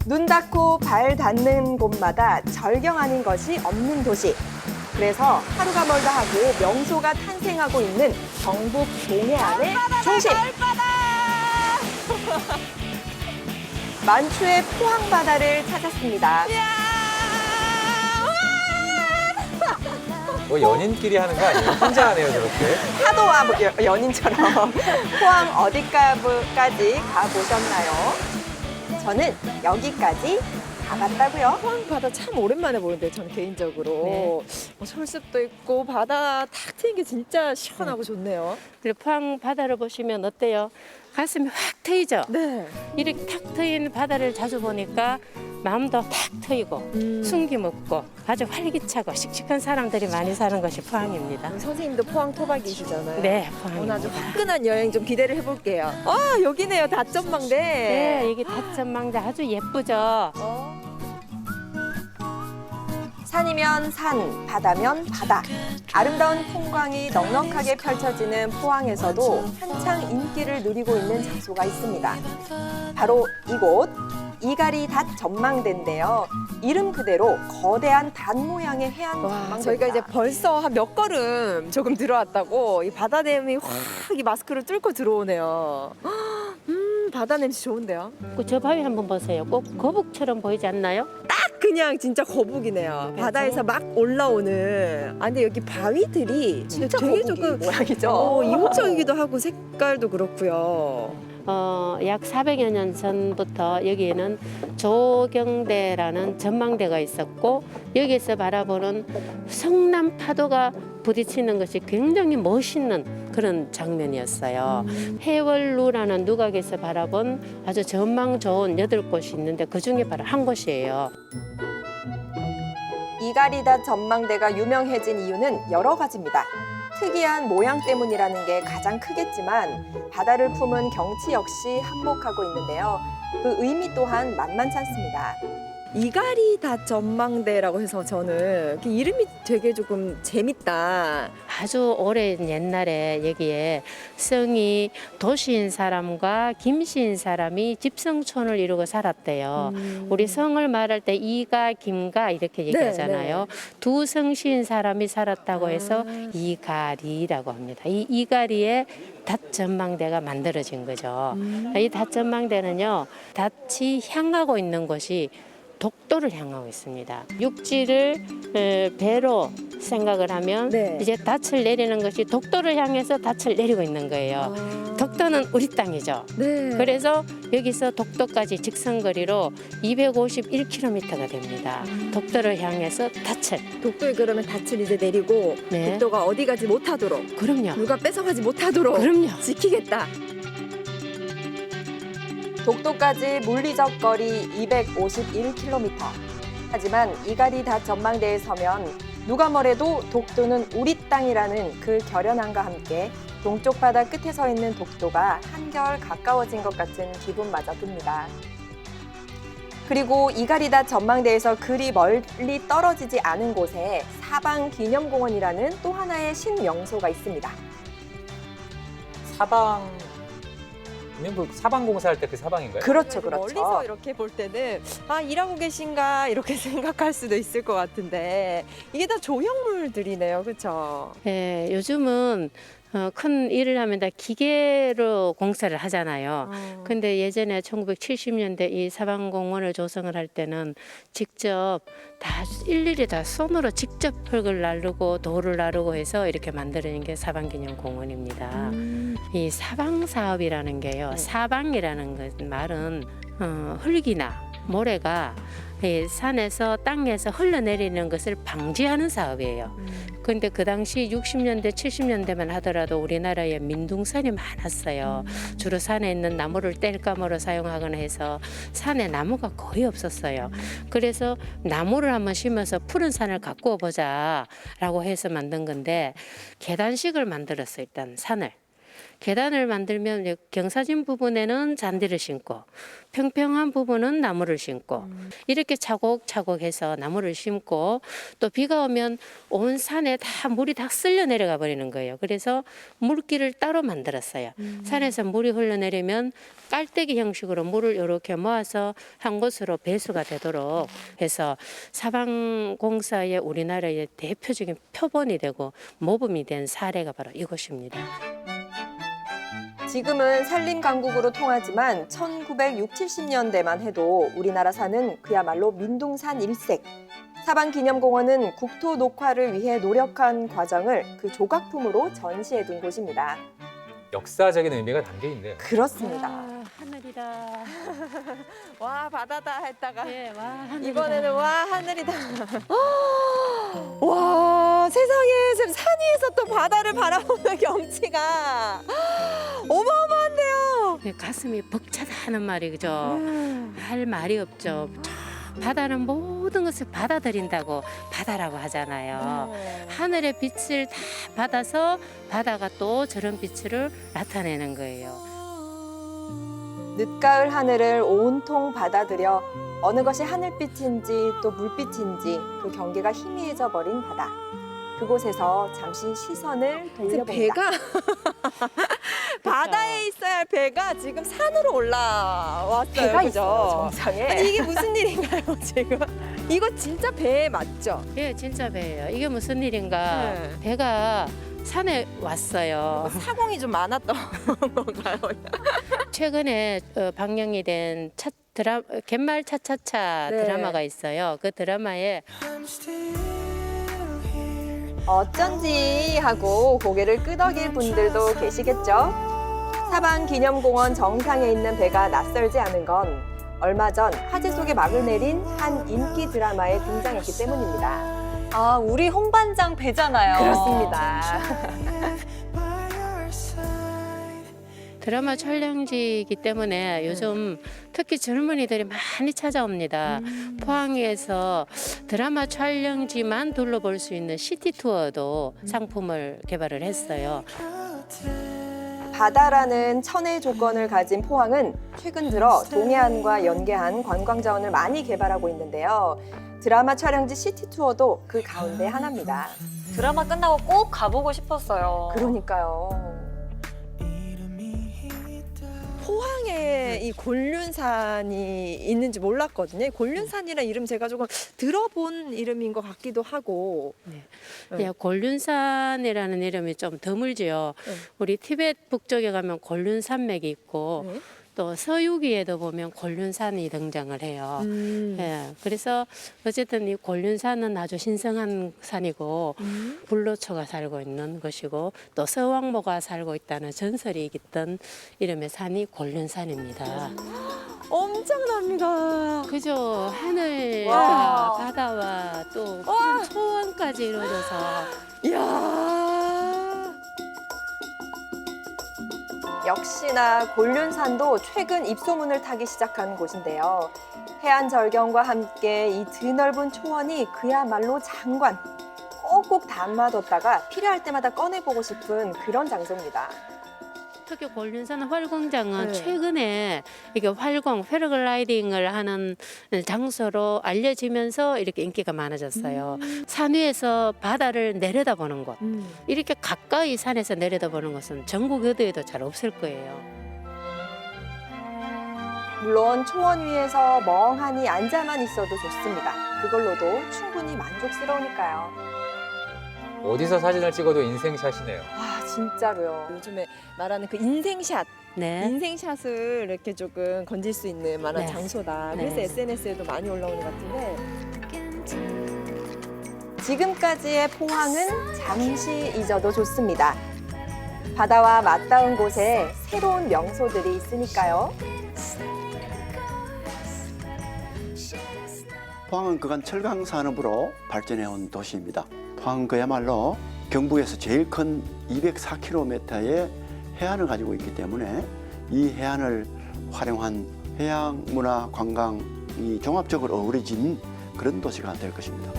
눈 닫고 발 닿는 곳마다 절경 아닌 것이 없는 도시. 그래서 하루가 멀다 하고 명소가 탄생하고 있는 경북 동해안의 중심. 만추의 포항바다를 찾았습니다. 뭐 연인끼리 하는 거 아니에요? 혼자 하네요, 저렇게. 파도와 뭐 연인처럼 포항 어디까지 가보셨나요? 저는 여기까지 가봤다고요. 포항 바다 참 오랜만에 보는데 저는 개인적으로 네. 철습도 있고 바다 탁 트인 게 진짜 시원하고 좋네요. 그리고 포항 바다를 보시면 어때요? 가슴이 확 트이죠? 네. 이렇게 탁 트인 바다를 자주 보니까 마음도 탁 트이고 숨김없고 아주 활기차고 씩씩한 사람들이 많이 사는 것이 포항입니다. 선생님도 포항 토박이시잖아요. 네, 오늘 아주 포항입니다. 화끈한 여행 좀 기대를 해볼게요. 아 여기네요 다점망대. 네, 여기 다천망대 아주 예쁘죠? 산이면 산, 바다면 바다. 아름다운 풍광이 넉넉하게 펼쳐지는 포항에서도 한창 인기를 누리고 있는 장소가 있습니다. 바로 이곳 이가리 닷 전망대인데요. 이름 그대로 거대한 닷 모양의 해안 와, 전망대입니다. 저희가 이제 벌써 한 몇 걸음 조금 들어왔다고 이 바다 냄이 확 이 마스크를 뚫고 들어오네요. 바다 냄새 좋은데요? 저 바위 한번 보세요. 꼭 거북처럼 보이지 않나요? 딱 그냥 진짜 거북이네요. 바다에서 막 올라오는. 아 근데 여기 바위들이 진짜 되게 거북이 조금 모양이죠. 이국적이기도 하고 색깔도 그렇고요. 약 400여 년 전부터 여기에는 조경대라는 전망대가 있었고 여기에서 바라보는 성남 파도가 부딪히는 것이 굉장히 멋있는 그런 장면이었어요. 해월루라는 누각에서 바라본 아주 전망 좋은 8곳이 있는데 그중에 바로 한 곳이에요. 이가리 닷 전망대가 유명해진 이유는 여러 가지입니다. 특이한 모양 때문이라는 게 가장 크겠지만 바다를 품은 경치 역시 한몫하고 있는데요. 그 의미 또한 만만치 않습니다. 이가리 닷 전망대라고 해서 저는 그 이름이 되게 조금 재밌다. 아주 오랜 옛날에 여기에 성이 도시인 사람과 김씨인 사람이 집성촌을 이루고 살았대요. 우리 성을 말할 때 이가, 김가 이렇게 얘기하잖아요. 두 성씨인 사람이 살았다고 해서 이가리라고 합니다. 이 이가리에 닷 전망대가 만들어진 거죠. 이 닷 전망대는요, 닷이 향하고 있는 곳이 독도를 향하고 있습니다. 육지를 배로 생각을 하면 네. 이제 닻을 내리는 것이 독도를 향해서 닻을 내리고 있는 거예요. 독도는 우리 땅이죠. 네. 그래서 여기서 독도까지 직선거리로 251km가 됩니다. 독도를 향해서 닻을. 독도에 그러면 닻을 이제 내리고 네. 독도가 어디 가지 못하도록 그럼요. 누가 뺏어가지 못하도록 그럼요. 지키겠다. 독도까지 물리적 거리 251km. 하지만 이가리 닷 전망대에 서면 누가 뭐래도 독도는 우리 땅이라는 그 결연함과 함께 동쪽 바다 끝에 서 있는 독도가 한결 가까워진 것 같은 기분마저 듭니다. 그리고 이가리 닷 전망대에서 그리 멀리 떨어지지 않은 곳에 사방기념공원이라는 또 하나의 신명소가 있습니다. 사방공사할 때 그 사방인가요? 그렇죠, 멀리서 그렇죠. 이렇게 볼 때는 아 일하고 계신가 이렇게 생각할 수도 있을 것 같은데 이게 다 조형물들이네요, 그렇죠? 예, 요즘은 큰 일을 하면 다 기계로 공사를 하잖아요. 근데 예전에 1970년대 이 사방공원을 조성을 할 때는 직접 다 일일이 다 손으로 직접 흙을 나르고 돌을 나르고 해서 이렇게 만드는 게 사방기념공원입니다. 이 사방 사업이라는 게요. 사방이라는 말은 흙이나 모래가 이 산에서 땅에서 흘러내리는 것을 방지하는 사업이에요. 근데 그 당시 60년대, 70년대만 하더라도 우리나라에 민둥산이 많았어요. 주로 산에 있는 나무를 땔감으로 사용하거나 해서 산에 나무가 거의 없었어요. 그래서 나무를 한번 심어서 푸른 산을 가꾸어 보자라고 해서 만든 건데 계단식을 만들었어요. 일단 산을. 계단을 만들면 이제 경사진 부분에는 잔디를 심고 평평한 부분은 나무를 심고 이렇게 차곡차곡 해서 나무를 심고 또 비가 오면 온 산에 다 물이 다 쓸려 내려가 버리는 거예요. 그래서 물길을 따로 만들었어요. 산에서 물이 흘러내리면 깔때기 형식으로 물을 이렇게 모아서 한 곳으로 배수가 되도록 해서 사방공사의 우리나라의 대표적인 표본이 되고 모범이 된 사례가 바로 이곳입니다. 지금은 산림강국으로 통하지만 1960, 70년대만 해도 우리나라 산은 그야말로 민둥산 일색. 사방기념공원은 국토 녹화를 위해 노력한 과정을 그 조각품으로 전시해둔 곳입니다. 역사적인 의미가 담겨 있네요. 그렇습니다. 와, 하늘이다. 와 바다다 했다가 네, 와, 하늘이다. 이번에는 와 하늘이다. 와 세상에 지금 산 위에서 또 바다를 바라보는 경치가 어마어마한데요. 가슴이 벅차다는 말이 그죠. 할 말이 없죠. 바다는 모든 것을 받아들인다고 바다라고 하잖아요. 하늘의 빛을 다 받아서 바다가 또 저런 빛을 나타내는 거예요. 늦가을 하늘을 온통 받아들여 어느 것이 하늘빛인지 또 물빛인지 그 경계가 희미해져 버린 바다. 그곳에서 잠시 시선을 지금 돌려봅니다. 배가 바다에 있어야 할 배가 지금 산으로 올라왔어요. 배가 그죠? 있어요, 정상에. 아니 이게 무슨 일인가요 지금? 이거 진짜 배 맞죠? 예, 진짜 배예요. 이게 무슨 일인가? 네. 배가 산에 왔어요. 사공이 좀 많았던 건가요? 최근에 방영이 된 갯말 차차차 네. 드라마가 있어요. 그 드라마에 어쩐지 하고 고개를 끄덕일 분들도 계시겠죠? 사방기념공원 정상에 있는 배가 낯설지 않은 건 얼마 전 화재 속에 막을 내린 한 인기 드라마에 등장했기 때문입니다. 아, 우리 홍반장 배잖아요. 그렇습니다. 드라마 촬영지이기 때문에 요즘 특히 젊은이들이 많이 찾아옵니다. 포항에서 드라마 촬영지만 둘러볼 수 있는 시티 투어도 상품을 개발을 했어요. 바다라는 천혜 조건을 가진 포항은 최근 들어 동해안과 연계한 관광 자원을 많이 개발하고 있는데요. 드라마 촬영지 시티 투어도 그 가운데 하나입니다. 드라마 끝나고 꼭 가보고 싶었어요. 그러니까요. 포항에 이 곤륜산이 있는지 몰랐거든요. 곤륜산이라는 이름 제가 조금 들어본 이름인 것 같기도 하고. 네. 예, 곤륜산이라는 이름이 좀 드물지요. 네. 우리 티베트 북쪽에 가면 곤륜산맥이 있고 네. 또 서유기에도 보면 곤륜산이 등장을 해요. 예, 그래서 어쨌든 이 곤륜산은 아주 신성한 산이고 불로초가 살고 있는 것이고 또 서왕모가 살고 있다는 전설이 있던 이름의 산이 곤륜산입니다. 엄청납니다. 그죠? 하늘과 와. 바다와 또 푸른 초원까지 이루어져서 이야. 역시나 곤륜산도 최근 입소문을 타기 시작한 곳인데요. 해안 절경과 함께 이 드넓은 초원이 그야말로 장관. 꼭꼭 담아뒀다가 필요할 때마다 꺼내보고 싶은 그런 장소입니다. 특히 곤륜산 활광장은 네. 최근에 이게 활광, 패러글라이딩을 하는 장소로 알려지면서 이렇게 인기가 많아졌어요. 산 위에서 바다를 내려다보는 곳. 이렇게 가까이 산에서 내려다보는 것은 전국 어디에도 잘 없을 거예요. 물론 초원 위에서 멍하니 앉아만 있어도 좋습니다. 그걸로도 충분히 만족스러우니까요. 어디서 사진을 찍어도 인생샷이네요. 아, 진짜로요. 요즘에 말하는 그 인생샷, 네. 인생샷을 이렇게 조금 건질 수 있는 만한 네. 장소다. 그래서 네. SNS에도 많이 올라오는 것 같은데. 지금까지의 포항은 잠시 잊어도 좋습니다. 바다와 맞닿은 곳에 새로운 명소들이 있으니까요. 포항은 그간 철강 산업으로 발전해온 도시입니다. 포항은 그야말로 경북에서 제일 큰 204km의 해안을 가지고 있기 때문에 이 해안을 활용한 해양 문화 관광이 종합적으로 어우러진 그런 도시가 될 것입니다.